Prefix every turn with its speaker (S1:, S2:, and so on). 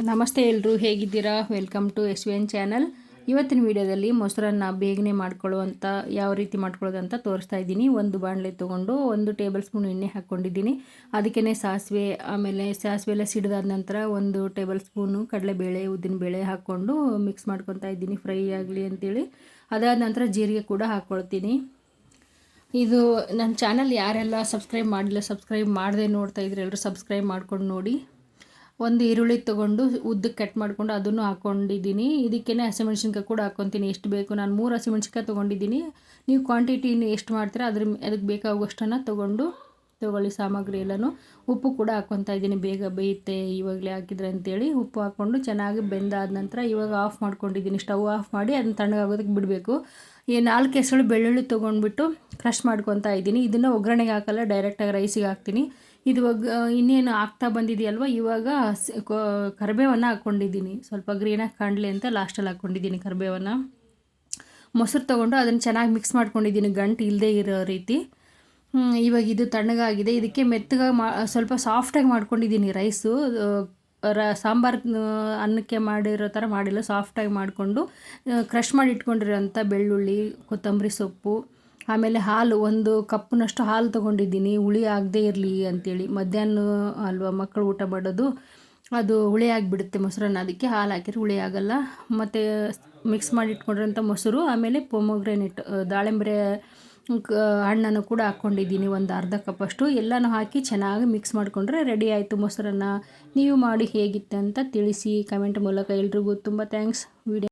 S1: ನಮಸ್ತೆ ಎಲ್ಲರೂ, ಹೇಗಿದ್ದೀರಾ? Welcome to SVN channel. ಇವತ್ತಿನ ವಿಡಿಯೋದಲ್ಲಿ ಮೊಸರನ್ನ ಬೇಗನೆ ಮಾಡ್ಕೊಳ್ಳುವಂಥ ಯಾವ ರೀತಿ ಮಾಡ್ಕೊಳ್ಳೋದಂತ ತೋರಿಸ್ತಾ ಇದ್ದೀನಿ. ಒಂದು ಬಾಣಲೆ ತೊಗೊಂಡು 1 ಟೇಬಲ್ ಸ್ಪೂನ್ ಎಣ್ಣೆ ಹಾಕ್ಕೊಂಡಿದ್ದೀನಿ. ಅದಕ್ಕೇ ಸಾಸಿವೆ, ಆಮೇಲೆ ಸಾಸಿವೆ ಎಲ್ಲ ಸಿಡಿದಾದ ನಂತರ 1 ಟೇಬಲ್ ಸ್ಪೂನು ಕಡಲೆಬೇಳೆ, ಉದ್ದಿನಬೇಳೆ ಹಾಕ್ಕೊಂಡು ಮಿಕ್ಸ್ ಮಾಡ್ಕೊತಾ ಇದ್ದೀನಿ ಫ್ರೈ ಆಗಲಿ ಅಂತೇಳಿ. ಅದಾದ ನಂತರ ಜೀರಿಗೆ ಕೂಡ ಹಾಕ್ಕೊಳ್ತೀನಿ. ಇದು ನನ್ನ ಚಾನಲ್ ಯಾರೆಲ್ಲ ಸಬ್ಸ್ಕ್ರೈಬ್ ಮಾಡಿಲ್ಲ, ಸಬ್ಸ್ಕ್ರೈಬ್ ಮಾಡದೆ ನೋಡ್ತಾ ಇದ್ರೆ ಎಲ್ಲರೂ ಸಬ್ಸ್ಕ್ರೈಬ್ ಮಾಡ್ಕೊಂಡು ನೋಡಿ. 1 ಈರುಳ್ಳಿ ತೊಗೊಂಡು ಉದ್ದಕ್ಕೆ ಕಟ್ ಮಾಡಿಕೊಂಡು ಅದನ್ನು ಹಾಕ್ಕೊಂಡಿದ್ದೀನಿ. ಇದಕ್ಕೇ ಹಸಿಮೆಣ್ಸಿನ್ಕಾಯಿ ಕೂಡ ಹಾಕ್ಕೊತೀನಿ. ಎಷ್ಟು ಬೇಕು, ನಾನು 3 ಹಸಿಮೆಣ್ಸಿನ್ಕಾಯಿ ತೊಗೊಂಡಿದ್ದೀನಿ. ನೀವು ಕ್ವಾಂಟಿಟಿನ ಎಷ್ಟು ಮಾಡ್ತೀರಾ ಅದಕ್ಕೆ ಬೇಕಾಗುವಷ್ಟನ್ನು ತೊಗೊಳ್ಳಿ ಸಾಮಗ್ರಿ ಎಲ್ಲನೂ. ಉಪ್ಪು ಕೂಡ ಹಾಕ್ಕೊತಾ ಇದ್ದೀನಿ, ಬೇಗ ಬೇಯುತ್ತೆ ಇವಾಗಲೇ ಹಾಕಿದ್ರೆ ಅಂತೇಳಿ. ಉಪ್ಪು ಹಾಕ್ಕೊಂಡು ಚೆನ್ನಾಗಿ ಬೆಂದಾದ ನಂತರ ಇವಾಗ ಆಫ್ ಮಾಡ್ಕೊಂಡಿದ್ದೀನಿ. ಸ್ಟವ್ ಆಫ್ ಮಾಡಿ ಅದನ್ನು ತಣ್ಣಗಾಗೋದಕ್ಕೆ ಬಿಡಬೇಕು. ಈ 4 ಎಸಳು ಬೆಳ್ಳುಳ್ಳಿ ತೊಗೊಂಡ್ಬಿಟ್ಟು ಕ್ರಷ್ ಮಾಡ್ಕೊತಾ ಇದ್ದೀನಿ. ಇದನ್ನು ಒಗ್ಗರಣೆಗೆ ಹಾಕಲ್ಲ, ಡೈರೆಕ್ಟಾಗಿ ರೈಸಿಗೆ ಹಾಕ್ತೀನಿ. ಇದು ಇನ್ನೇನು ಆಗ್ತಾ ಬಂದಿದೆಯಲ್ವ, ಇವಾಗ ಕರಿಬೇವನ್ನು ಹಾಕ್ಕೊಂಡಿದ್ದೀನಿ. ಸ್ವಲ್ಪ ಗ್ರೀನಾಗಿ ಕಾಣಲಿ ಅಂತ ಲಾಸ್ಟಲ್ಲಿ ಹಾಕ್ಕೊಂಡಿದ್ದೀನಿ ಕರಿಬೇವನ್ನು. ಮೊಸರು ತೊಗೊಂಡು ಅದನ್ನು ಚೆನ್ನಾಗಿ ಮಿಕ್ಸ್ ಮಾಡ್ಕೊಂಡಿದ್ದೀನಿ, ಗಂಟು ಇಲ್ಲದೆ ಇರೋ ರೀತಿ. ಇವಾಗ ಇದು ತಣ್ಣಗಾಗಿದೆ. ಇದಕ್ಕೆ ಮೆತ್ತಗಾಗಿ ಸ್ವಲ್ಪ ಸಾಫ್ಟಾಗಿ ಮಾಡ್ಕೊಂಡಿದ್ದೀನಿ ರೈಸು. ಸಾಂಬಾರು ಅನ್ನಕ್ಕೆ ಮಾಡಿರೋ ಥರ ಮಾಡಿಲ್ಲ, ಸಾಫ್ಟಾಗಿ ಮಾಡಿಕೊಂಡು ಕ್ರಷ್ ಮಾಡಿ ಇಟ್ಕೊಂಡಿರೋಂಥ ಬೆಳ್ಳುಳ್ಳಿ, ಕೊತ್ತಂಬರಿ ಸೊಪ್ಪು, ಆಮೇಲೆ ಹಾಲು 1 ಕಪ್ನಷ್ಟು ಹಾಲು ತೊಗೊಂಡಿದ್ದೀನಿ, ಹುಳಿ ಆಗದೆ ಇರಲಿ ಅಂಥೇಳಿ. ಮಧ್ಯಾಹ್ನ ಅಲ್ವಾ ಮಕ್ಕಳು ಊಟ ಮಾಡೋದು, ಅದು ಹುಳಿ ಆಗಿಬಿಡುತ್ತೆ ಮೊಸರನ್ನ, ಅದಕ್ಕೆ ಹಾಲು ಹಾಕಿದ್ರೆ ಹುಳಿ ಆಗೋಲ್ಲ. ಮತ್ತು ಮಿಕ್ಸ್ ಮಾಡಿ ಇಟ್ಕೊಂಡಿರೋಂಥ ಮೊಸರು, ಆಮೇಲೆ ಪೊಮೊಗ್ರೆನೇಟ್ ದಾಳಿಂಬೆ ಹಣ್ಣನ್ನು ಕೂಡ ಹಾಕ್ಕೊಂಡಿದ್ದೀನಿ, 1 ಅರ್ಧ ಕಪ್ಪಷ್ಟು. ಎಲ್ಲನೂ ಹಾಕಿ ಚೆನ್ನಾಗಿ ಮಿಕ್ಸ್ ಮಾಡಿಕೊಂಡ್ರೆ ರೆಡಿ ಆಯಿತು ಮೊಸರನ್ನ. ನೀವು ಮಾಡಿ ಹೇಗಿತ್ತು ಅಂತ ತಿಳಿಸಿ ಕಮೆಂಟ್ ಮೂಲಕ. ಎಲ್ರಿಗೂ ತುಂಬ ಥ್ಯಾಂಕ್ಸ್. ವಿಡಿಯೋ